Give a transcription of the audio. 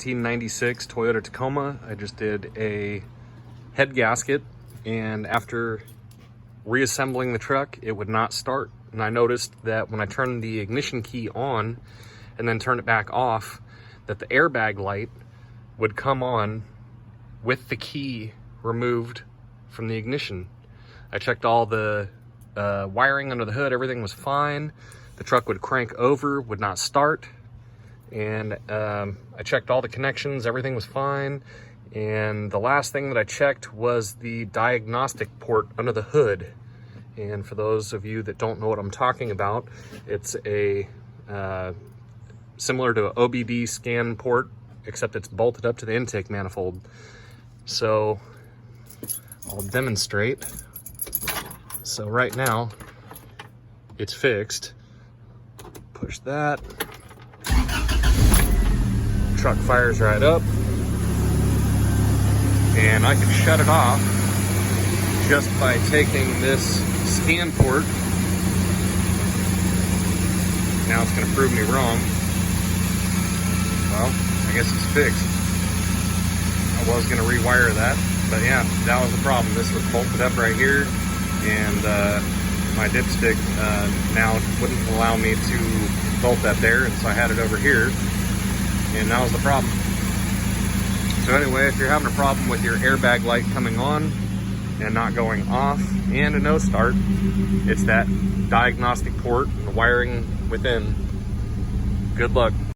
1996 Toyota Tacoma. I just did a head gasket, and after reassembling the truck, it would not start. And I noticed that when I turned the ignition key on and then turned it back off, that the airbag light would come on with the key removed from the ignition. I checked all the wiring under the hood, everything was fine. The truck would crank over, would not start. And I checked all the connections, everything was fine. And the last thing that I checked was the diagnostic port under the hood. And for those of you that don't know what I'm talking about, it's a similar to an OBD scan port, except it's bolted up to the intake manifold. So I'll demonstrate. So right now it's fixed. Push that. Truck fires right up, and I can shut it off just by taking this scan port. Now it's going to prove me wrong. Well, I guess it's fixed. I was going to rewire that, but yeah, that was the problem. This was bolted up right here, and my dipstick now wouldn't allow me to bolt that there, and so I had it over here. And that was the problem. So anyway, if you're having a problem with your airbag light coming on and not going off and a no start, it's that diagnostic port and the wiring within. Good luck.